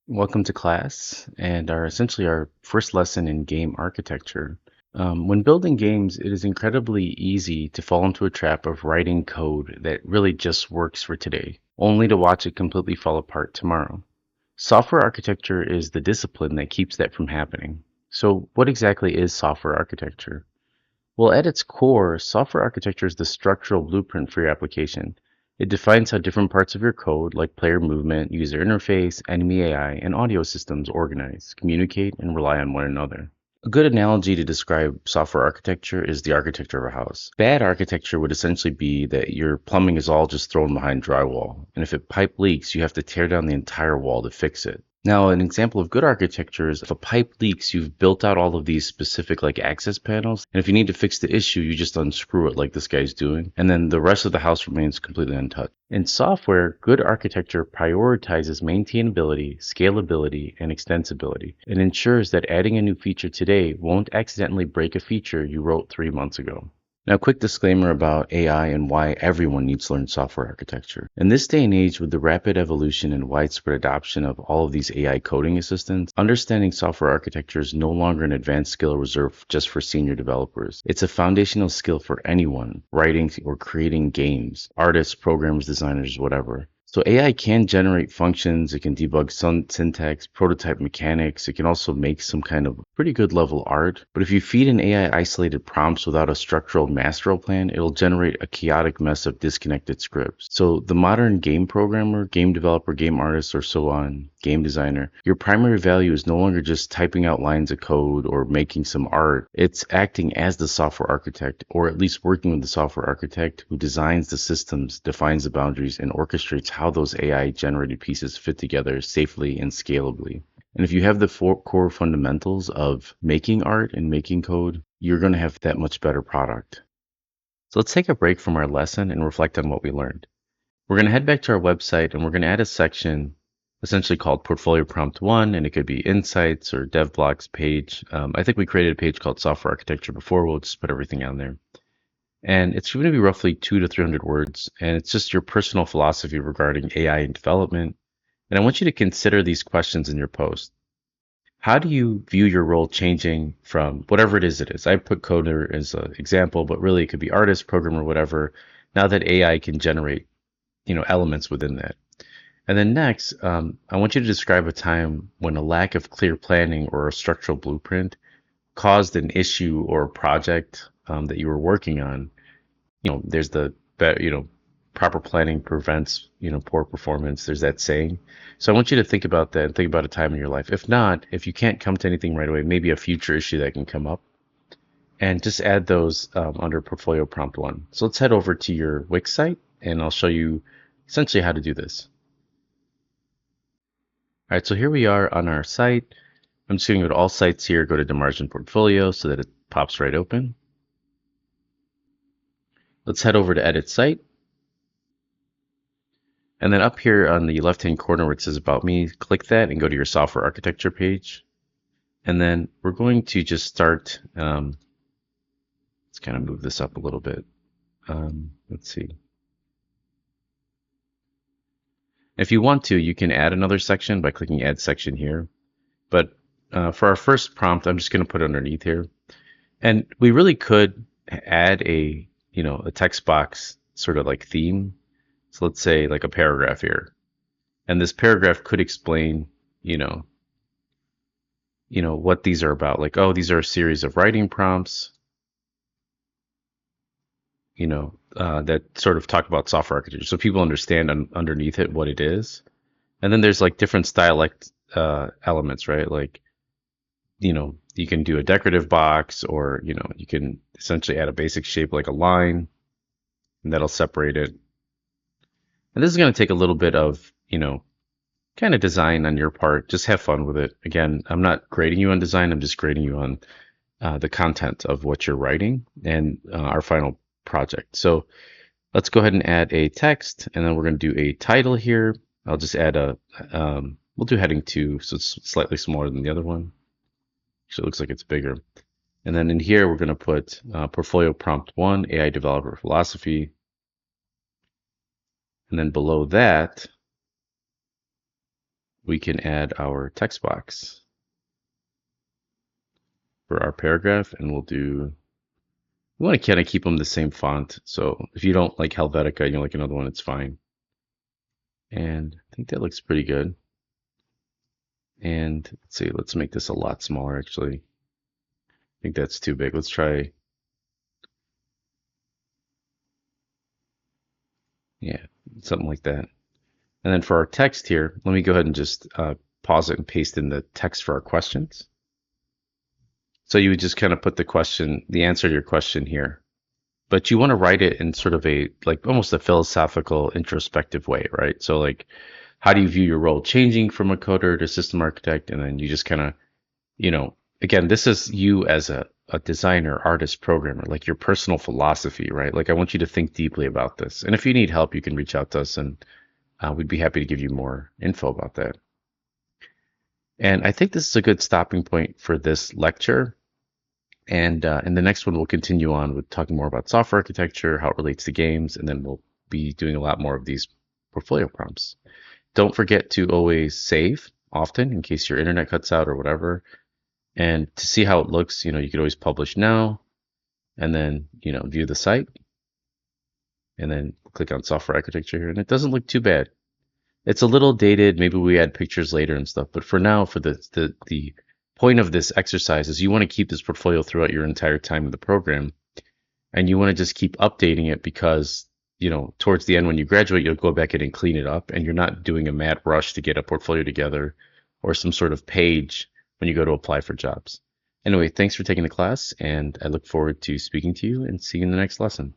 Welcome to class and essentially our first lesson in game architecture. When building games, it is incredibly easy to fall into a trap of writing code that really just works for today, only to watch it completely fall apart tomorrow. Software architecture is the discipline that keeps that from happening. So, what exactly is software architecture? Well, at its core, software architecture is the structural blueprint for your application. It defines how different parts of your code, like player movement, user interface, enemy AI, and audio systems organize, communicate, and rely on one another. A good analogy to describe software architecture is the architecture of a house. Bad architecture would essentially be that your plumbing is all just thrown behind drywall, and if a pipe leaks, you have to tear down the entire wall to fix it. Now, an example of good architecture is if a pipe leaks, you've built out all of these specific like access panels, and if you need to fix the issue, you just unscrew it like this guy's doing, and then the rest of the house remains completely untouched. In software, good architecture prioritizes maintainability, scalability, and extensibility. It ensures that adding a new feature today won't accidentally break a feature you wrote 3 months ago. Now, quick disclaimer about AI and why everyone needs to learn software architecture. In this day and age, with the rapid evolution and widespread adoption of all of these AI coding assistants, understanding software architecture is no longer an advanced skill reserved just for senior developers. It's a foundational skill for anyone writing or creating games, artists, programmers, designers, whatever. So AI can generate functions, it can debug some syntax, prototype mechanics, it can also make some kind of pretty good level art. But if you feed an AI isolated prompts without a structural master plan, it'll generate a chaotic mess of disconnected scripts. So the modern game programmer, game developer, game artist, or so on, game designer, your primary value is no longer just typing out lines of code or making some art. It's acting as the software architect, or at least working with the software architect who designs the systems, defines the boundaries, and orchestrates how those AI generated pieces fit together safely and scalably. And if you have the four core fundamentals of making art and making code, you're going to have that much better product. So let's take a break from our lesson and reflect on what we learned. We're going to head back to our website and we're going to add a section essentially called Portfolio Prompt 1, and it could be Insights or Dev Blocks page. I think we created a page called Software Architecture before. We'll just put everything on there. And it's going to be roughly 200 to 300 words, and it's just your personal philosophy regarding AI and development. And I want you to consider these questions in your post. How do you view your role changing from whatever it is? I put coder as an example, but really it could be artist, programmer, whatever. Now that AI can generate, elements within that. And then next, I want you to describe a time when a lack of clear planning or a structural blueprint caused an issue or a project that you were working on. There's proper planning prevents, poor performance. There's that saying. So I want you to think about that and think about a time in your life. If not, if you can't come to anything right away, maybe a future issue that can come up, and just add those under Portfolio Prompt 1. So let's head over to your Wix site, and I'll show you essentially how to do this. All right, so here we are on our site. I'm just going to go to all sites here, go to Demargin Portfolio so that it pops right open. Let's head over to Edit Site. And then up here on the left-hand corner where it says About Me, click that and go to your software architecture page. And then we're going to just start, let's kind of move this up a little bit. Let's see. If you want to, you can add another section by clicking Add Section here. But for our first prompt, I'm just going to put it underneath here. And we really could add a text box sort of like theme. So let's say like a paragraph here. And this paragraph could explain, what these are about. Like, oh, these are a series of writing prompts, that sort of talk about software architecture. So people understand underneath it what it is. And then there's like different style elements, right? Like, you can do a decorative box, or, you can essentially add a basic shape like a line, and that'll separate it. And this is going to take a little bit of, kind of design on your part. Just have fun with it. Again, I'm not grading you on design. I'm just grading you on the content of what you're writing and our final project. So let's go ahead and add a text, and then we're going to do a title here. I'll just add we'll do heading 2, so it's slightly smaller than the other one. Actually, it looks like it's bigger. And then in here, we're going to put Portfolio Prompt 1, AI Developer Philosophy. And then below that, we can add our text box for our paragraph, and we want to kind of keep them the same font. So if you don't like Helvetica, you like another one, it's fine. And I think that looks pretty good. And let's see, let's make this a lot smaller actually. I think that's too big. Let's try, yeah, something like that. And then for our text here, let me go ahead and just pause it and paste in the text for our questions. So you would just kind of put the question, the answer to your question here. But you want to write it in sort of a like almost a philosophical, introspective way, right? So like, how do you view your role changing from a coder to system architect? And then you just kind of, again, this is you as a designer, artist, programmer, like your personal philosophy, right? Like I want you to think deeply about this. And if you need help, you can reach out to us and we'd be happy to give you more info about that. And I think this is a good stopping point for this lecture. And in the next one, we'll continue on with talking more about software architecture, how it relates to games, and then we'll be doing a lot more of these portfolio prompts. Don't forget to always save often in case your internet cuts out or whatever. And to see how it looks, you could always publish now and then, view the site and then click on software architecture here. And it doesn't look too bad. It's a little dated. Maybe we add pictures later and stuff. But for now, for the point of this exercise is you want to keep this portfolio throughout your entire time in the program. And you want to just keep updating it because, towards the end when you graduate, you'll go back in and clean it up. And you're not doing a mad rush to get a portfolio together or some sort of page when you go to apply for jobs. Anyway, thanks for taking the class, and I look forward to speaking to you and seeing you in the next lesson.